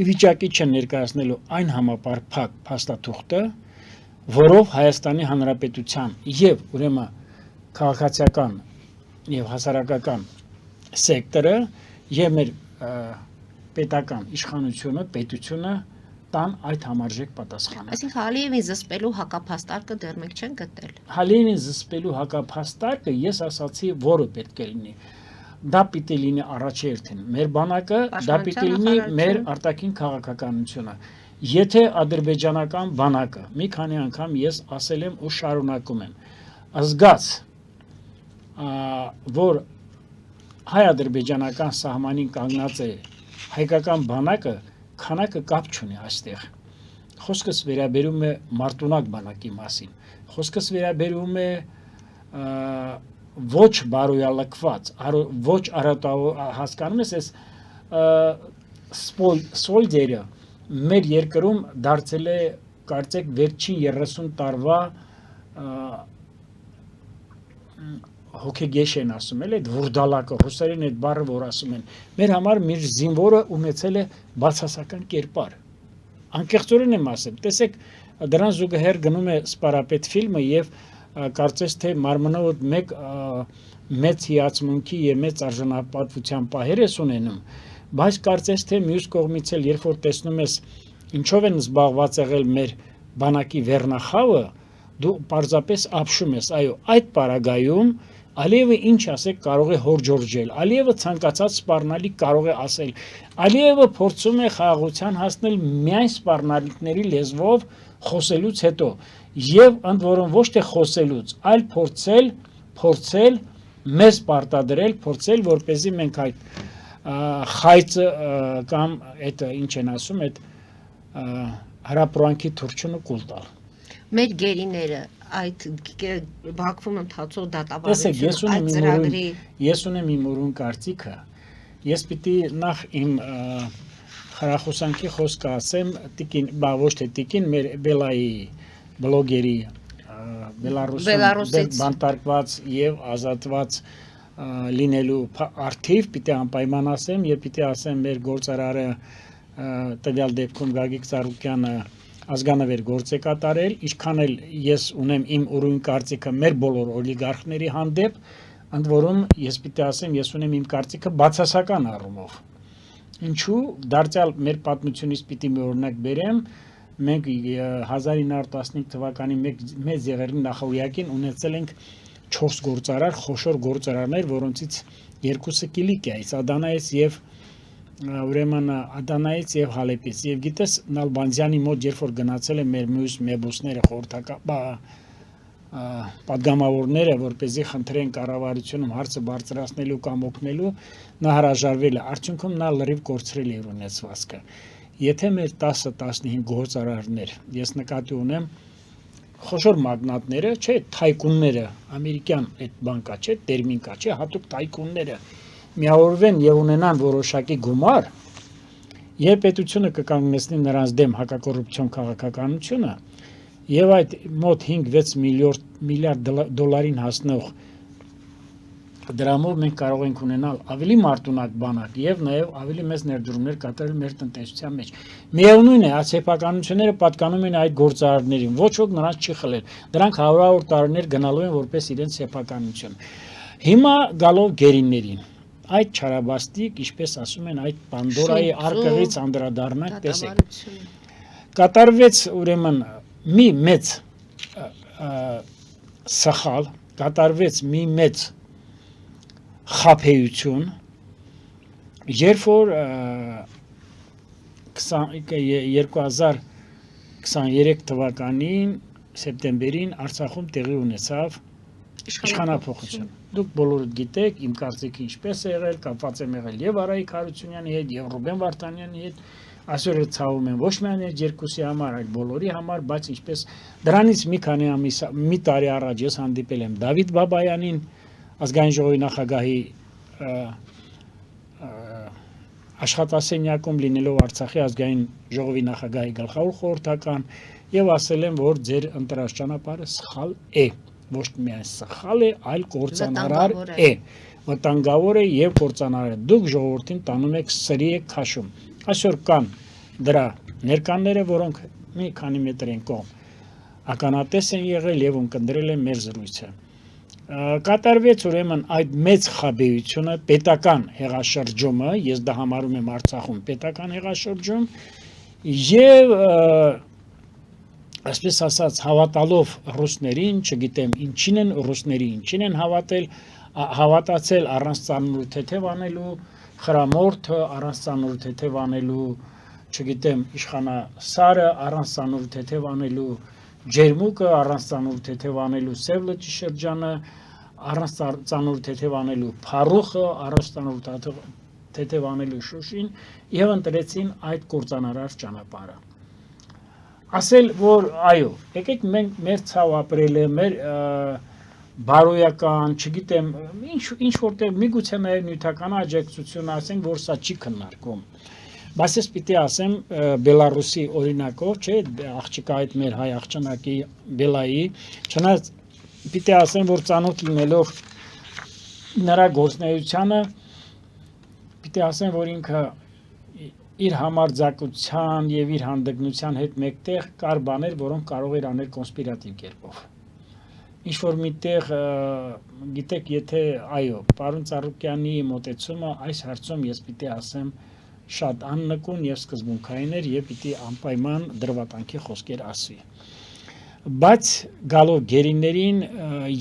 ի վիճակի չեն ներկայացնելու այն համապարփակ փաստաթուղթը, որով Հայաստանի Հանրապետության եւ ուրեմն քաղաքացիական եւ հասարակական սեկտորը եւ մեր պետական իշխանությունը, պետությունը տան այդ համարժեք պատասխանը։ Այսինքն Ալիևին զսպելու հակափաստարկը դեռ մենք չենք գտել։ Ալիևին զսպելու հակափաստարկը ես ասացի, որը պետք է լինի։ Դա պիտի լինի առաջերտին մեր բանակը, դա պիտի լինի մեր արտաքին քաղաքականությունը։ Եթե ադրբեջանական բանակը մի քանի անգամ ես ասել եմ ու շարունակում եմ, զգաց, որ հայ-ադրբեջանական սահմանին կանգնած է հայկական բանակը, քանակը կապ չունի այստեղ։ Խոսքս վերաբերում է մարտունակ բանակի մասին։ Խոսքս վերաբերում է ոչ բարոյալքված, ոչ հասկանում ես, սպոլդերը մեր երկրում դարձել է կարծեք վերջին 30 տարվա հոգեգեշ են ասում, էլ այդ վուրդալակը, հուսերեն այդ բառը որ ասում են, մեր համար մեր զինվորը ունեցել է բացասական կերպար։ Անկեղծորեն եմ ասեմ, տեսեք, դրան զուգահեռ գնում է Սպարապետ ֆիլմը եւ կարծես թե մարմնով մեծ հիացմունքի եւ մեծ արժանապատվության պահեր ես ունենում, բայց կարծես թե մյուս կողմից էլ երբ որ տեսնում ես ինչով են զբաղված եղել մեր բանակի վերնախավը, դու պարզապես ապշում ես, այո, այդ պարագայում Ալիևը ինչ ասեք կարող է հորջորջել, Ալիևը ցանկացած սպառնալիք կարող է ասել, Ալիևը փորձում է խաղաղության հասնել միայն սպառնալիքների լեզվով խոսելուց հետո եւ ընդ որում ոչ թե խոսելուց, այլ փորձել մեզ պարտադրել, փորձել որպեսզի մենք այդ խայծը կամ այդ ինչ են ասում, այդ հրապրանքի թուրչունը կուլ տալ։ Մեր գերիները այդ Բաքվում ընթացող դատավարությունը այդ ծրագրի ես ունեմ իմ ուրույն կարծիքը, ես պիտի նախ իմ խրախուսանքի խոսքը ասեմ տիկին, ոչ թե տիկին, մեր Բելայի բլոգերի Բելարուսից բանտարկված եւ ազատված լինելու արդիվ պիտի անպայման ասեմ եւ պիտի ասեմ մեր գործարարը տվյալ դեպքում Գագիկ Ծառուկյանը ազգանվեր գործ է կատարել, ինչքան էլ ես ունեմ իմ ուրույն կարծիքը մեր բոլոր օլիգարխների հանդեպ, ընդ որում ես պիտի ասեմ, ես ունեմ իմ կարծիքը բացասական առումով։ Ինչու դարձյալ մեր պատմությունից պիտի մի օրինակ բերեմ, մենք 1915 թվականի մեծ եղերնի նախօրյակին ունեցել ենք 4 գործարար, խոշոր գործարարներ, որոնցից երկուսը Կիլիկիայից, Ադանայից եւ ուրեմն Ադանայից եւ Հալեպից եւ գիտես Նալբանդյանի մոտ երբ որ գնացել են մեր մյուս մեբուսները պատգամավորները որպեսզի խնդրեն կառավարությունում հարցը բարձրացնելու կամ օգնելու նա հրաժարվել է արդյունքում նա լրիվ կորցրել է ունեցվածքը եթե մեր 10-15 գործարարներ ես նկատի ունեմ խոշոր մագնատները չէ թայկունները ամերիկյան այդ բանկա չէ տերմինկա չէ հատուկ թայկունները միավորվեն եւ ունենան որոշակի գումար եւ պետությունը կկանգնեցնի նրանց դեմ հակակոռուպցիոն քաղաքականությունը եւ այդ մոտ 5-6 միլիարդ դոլարին հասնող դրամով մենք կարող ենք ունենալ ավելի մարտունակ բանակ եւ նաեւ ավելի մեծ ներդրումներ կատարել մեր տնտեսության մեջ միևնույն է ասեփականությունները պատկանում են այդ գործարարներին ոչ ոք նրանց չի խլել դրանք հարյուրավոր տարիներ գնալու են որպես իրենց սեփականություն հիմա գալով գերիներին այդ չարաբաստիկ, ինչպես ասում են, այդ Պանդորայի արկղից անդրադառնանք, տեսեք։ Կատարվեց ուրեմն մի մեծ սխալ, կատարվեց մի մեծ խաբեություն, երբ որ 2023 թվականին սեպտեմբերին Արցախում տեղի ունեցավ իշխանափոխություն։ Դուք բոլորդ գիտեք, իմ կարծիքը ինչպես է եղել, կապված եմ եղել եւ Արայիկ Հարությունյանի հետ, եւ Ռուբեն Վարդանյանի հետ, այսօր ցավում եմ ոչ միայն այդ երկուսի համար, այլ բոլորի համար, բայց ինչպես դրանից մի քանի ամիս, մի տարի առաջ ես հանդիպել եմ Դավիթ Բաբայանին, ազգային ժողովի նախագահի աշխատասենյակում լինելով Արցախի ազգային ժողովի նախագահի գլխավոր խորհրդական եւ ասել եմ, որ ձեր ընտրած ճանապարհը սխալ է, ոչ միայն սխալ է, այլ կործանարար է, վտանգավոր է եւ կործանարար է։ Դուք ժողովրդին տանում եք սրի եք քաշում։ Այսօր կան դրա ներկաները, որոնք մի քանի մետր են կողմ ականատես են եղել եւ ունկնդրել են մեր զրույցը։ Կատարվեց ուրեմն այդ մեծ խաբեությունը, պետական հեղաշրջումը, ես դա համարում եմ Արցախում պետական հեղաշրջում, եւ այսպես ասած հավատալով ռուսներին, չգիտեմ ինչին են ռուսների ինչին են հավատացել առանց ծանր թեթև անելու, խրամորթը առանց ծանր թեթև անելու, չգիտեմ իշխանասարը առանց ծանր թեթև անելու, ջերմուկը առանց ծանր թեթև անելու, Սև լճի շրջանը առանց ծանր թեթև անելու, Փարուխը առանց ծանր թեթև անելու Շուշին եւ ընտրեցին այդ կործանարար ճանապարհը։ Ասել, որ այո, եկեք մենք մեր ցավ ապրելը, մեր բարոյական, չգիտեմ, ինչ որտեղ միգուցե նաև նյութական աջակցություն ասենք, որ սա չի քննարկում։ Բայց ես պիտի ասեմ Բելարուսի օրինակով, չէ, աղջիկա այդ մեր հայ աղջնակի Բելայի, չնայած պիտի ասեմ, որ ծանոթ լինելով նրա գործունեությանը, պիտի ասեմ, որ ինքը իր համարձակության եւ իր հանդգնության հետ մեկտեղ կար բաներ, որոնք կարող էր անել կոնսպիրատիվ կերպով։ Ինչ որ միտեղ գիտեք, եթե այո, պարոն Ծառուկյանի մոտեցումը այս հարցում ես պիտի ասեմ շատ աննկուն եւ սկզբունքային էր եւ պիտի անպայման դրվատանքի խոսքեր ասվի։ Բայց գալով գերիներին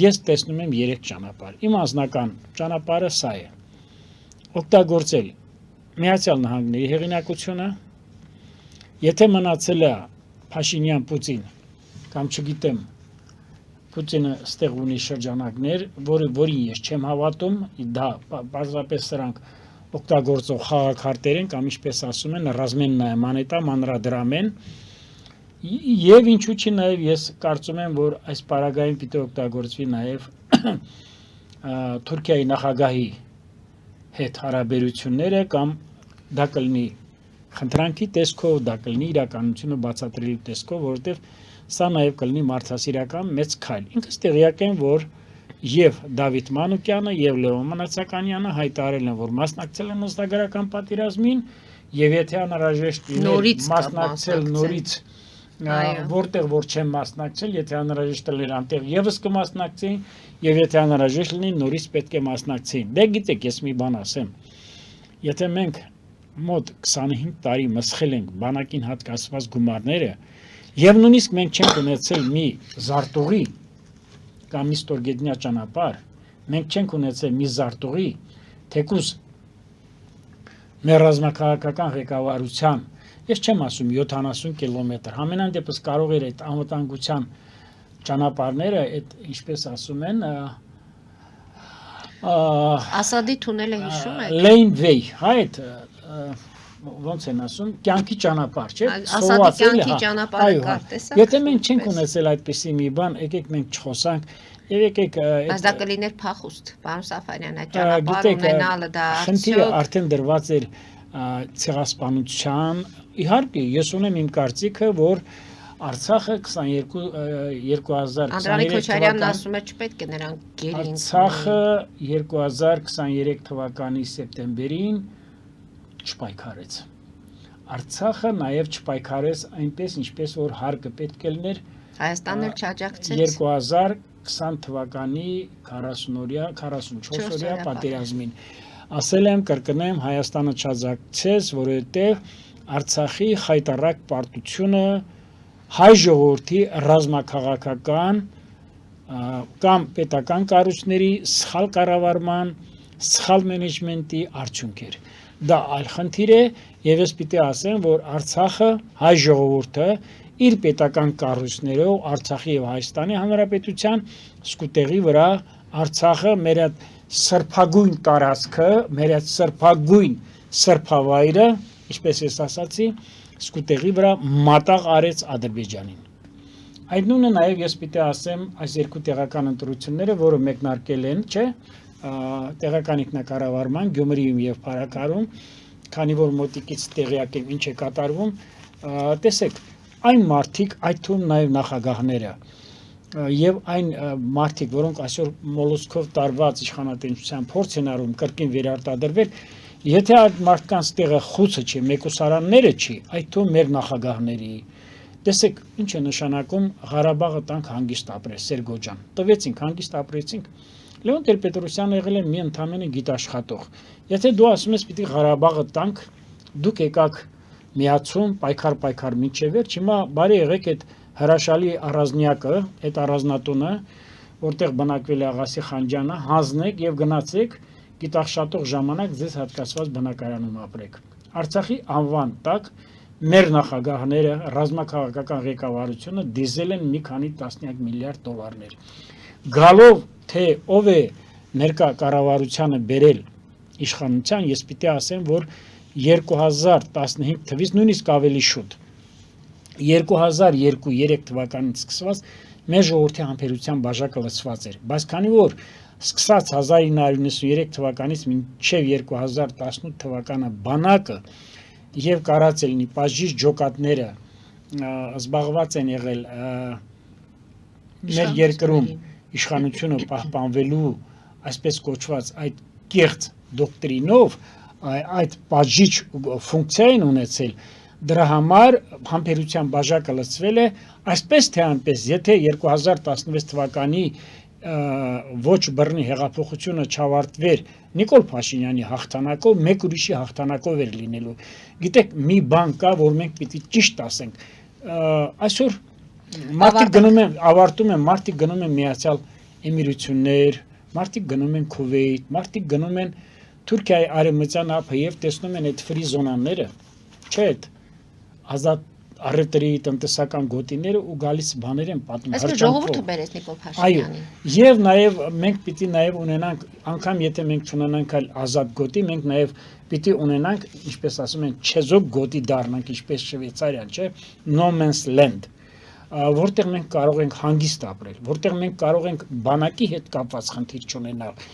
ես տեսնում եմ 3 ճանապարհ։ Իմ անձնական ճանապարհը սա է։ Օգտագործել Միացյալ Նահանգների հեղինակությունը, եթե մնացել է Փաշինյան-Պուտին կամ չգիտեմ Պուտինը ստեղ ունի շրջանակներ, որին ես չեմ հավատում, դա պարզապես սրանք օգտագործող խաղաքարտեր են կամ ինչպես ասում են ռազմեն նայմանետա մանրադրամեն եւ ինչու՞ չի նաեւ ես կարծում եմ, որ այս պարագային պիտի օգտագործվի նաեւ Թուրքիայի նախագահի հետ հարաբերությունները կամ դա կլինի խնդրանքի տեսքով, դա կլինի իրականությունը բացատրելու տեսքով, որովհետև սա նաև կլինի մարդասիրական մեծ քայլ։ Ինքս տեղյակ եմ, որ եւ Դավիթ Մանուկյանը եւ Լևոն Մնացականյանը հայտարարել են, որ մասնակցել են ազգագրական պատերազմին եւ եթե անհրաժեշտ լիներ մասնակցել նորից, որտեղ որ չեն մասնակցել, եթե անհրաժեշտ լիներ անտեղ եւս կմասնակցեին եւ եթե անհրաժեշտ լինի նորից պետք է մասնակցեին։ Դե գիտեք, ես մի բան ասեմ։ Եթե մենք մոտ 25 տարի մսխել ենք բանակին հատկացված գումարները եւ նույնիսկ մենք չենք ունեցել մի զարտուղի կամ մի ստորգետնյա ճանապարհ, մենք չենք ունեցել մի զարտուղի, թեկուզ մեր ռազմաքաղաքական ղեկավարության, ես չեմ ասում 70 կիլոմետր, համենայն դեպս կարող էր այդ անվտանգության ճանապարհները, այդ ինչպես ասում են, Ասադի թունելը հիշում եք։ Lane way, այդ ոնց են ասում, կյանքի ճանապարհ, չէ՞։ Ասադի կյանքի ճանապարհը կարտեսա։ Եթե մենք չենք ունեցել այդպիսի մի բան, եկեք մենք չխոսանք, եւ եկեք Բայց դա կլիներ փախուստ, պարոն Սաֆարյան, այդ ճանապարհը ունենալը դա խնդիրը արդեն դրված էր ցեղասպանության, իհարկե ես ունեմ իմ կարծիքը, որ Արցախը 2023 Անդրանիկ Քոչարյանն ասում է չպետք է նրան գերին։ Արցախը 2023 թվականի սեպտեմբերին չպայքարեց։ Արցախը նաև չպայքարեց այնպես, ինչպես որ հարկը պետք է լիներ Հայաստանն էլ չաջակցեց 2020 թվականի 44-օրյա պատերազմին։ Ասել եմ, կրկնեմ, Հայաստանը չաջակցեց, որովհետև Արցախի խայտառակ պարտությունը հայ ժողովրդի ռազմաքաղաքական կամ պետական կառույցների սխալ կառավարման, սխալ մենեջմենտի արդյունք էր։ Դա այլ խնդիր է, եւ ես պիտի ասեմ, որ Արցախը հայ ժողովուրդը իր պետական կառույցներով Արցախի եւ Հայաստանի Հանրապետության սկուտեղի վրա Արցախը մեր այդ սրբագույն տարածքը, մեր այդ սրբագույն սրբավայրը, ինչպես ես ասացի, սկուտեղի վրա մատաղ արեց Ադրբեջանին։ Այդ նույնը նաև ես պիտի ասեմ այս երկու տեղական ընտրությունները, որը մեկնարկել են, չէ, տեղական ինքնակառավարման Գյումրիում եւ Փարաքարում, քանի որ մոտիկից տեղյակ եմ ինչ է կատարվում, տեսեք, այն մարդիկ, այդ թվում նաև նախագահները եւ այն մարդիկ, որոնք այսօր մոլոսկով տարված իշխանատենչության փորձ են արում կրկին վերարտադրվել, Եթե այդ մարդկանց տեղը խուցը չի, մեկուսարանները չի, այդ թվում մեր նախագահների։ Տեսեք, ինչ է նշանակում Ղարաբաղը տանք հանգիստ ապրել, Սերգո ջան։ Տվեցինք, հանգիստ ապրեցինք։ Լեոն Տեր-Պետրոսյանը եղել է մի ընդամենը գիտաշխատող։ Եթե դու ասում ես պիտի Ղարաբաղը տանք, դուք եկաք միացում, պայքար մինչև վերջ, հիմա բարի եղեք այդ հրաշալի առանձնյակը, այդ առանձնատունը, որտեղ բնակվել է Աղասի Խանջյանը, հանձնեք եւ գնացեք գիտաշխատող ժամանակ ձեզ հատկացված բնակարանում ապրեք։ Արցախի անվան տակ մեր նախագահները, ռազմաքաղաքական ղեկավարությունը դիզել են մի քանի տասնյակ միլիարդ դոլարներ։ Գալով թե ով է ներկա կառավարությանը բերել իշխանության, ես պիտի ասեմ, որ 2015 թվականից նույնիսկ ավելի շուտ 2002-3 թվականից սկսված մեր ժողովրդի համբերության բաժակը լցված էր, բայց քանի որ սկսած 1993 թվականից մինչև 2018 թվականը բանակը եւ կարած է լինի պաժիժ ջոկատները զբաղված են եղել մեր երկրում իշխանությունը պահպանվելու այսպես կոչված այդ կեղծ դոկտրինով այդ պաժիժ ֆունկցիա են ունեցել, դրա համար համբերության բաժակը լցվել է, այսպես թե այնպես, եթե 2016 թվականի ոչ բռնի հեղափոխությունը չավարտվեր Նիկոլ Փաշինյանի հաղթանակով, մեկ ուրիշի հաղթանակով էր լինելու։ Գիտեք, մի բան կա, որ մենք պիտի ճիշտ ասենք, այսօր մարդիկ գնում են, ավարտում են, մարդիկ գնում են Միացյալ Էմիրություններ, մարդիկ գնում են Քուվեյթ, մարդիկ գնում են Թուրքիայի արևմտյան ափը եւ տեսնում են այդ ֆրի զոնաները, չէ՞, ազատ առևտրի տնտեսական գոտիները ու գալիս բաներ են պատմում։ Այսինքն ժողովուրդը բերեց Նիկոլ Փաշինյանին։ Այո, եւ նաեւ մենք պիտի նաեւ ունենանք, անգամ եթե մենք չունենանք այլ ազատ գոտի, մենք նաեւ պիտի ունենանք, ինչպես ասում են, չեզոք գոտի դառնանք, ինչպես Շվեյցարիան, չէ՞, no man's land, որտեղ մենք կարող ենք հանգիստ ապրել, որտեղ մենք կարող ենք բանակի հետ կապված խնդիր չունենալ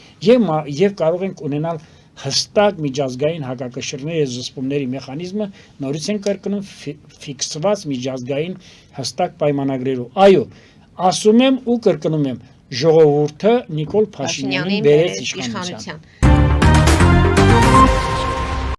եւ կարող ենք ունենալ հստակ միջազգային հակակշռների եւ զսպումների մեխանիզմը նորից են կրկնում ֆիքսված միջազգային հստակ պայմանագրերով։ Այո, ասում եմ ու կրկնում եմ, ժողովուրդը Նիկոլ Փաշինյանին բերեց իշխանության։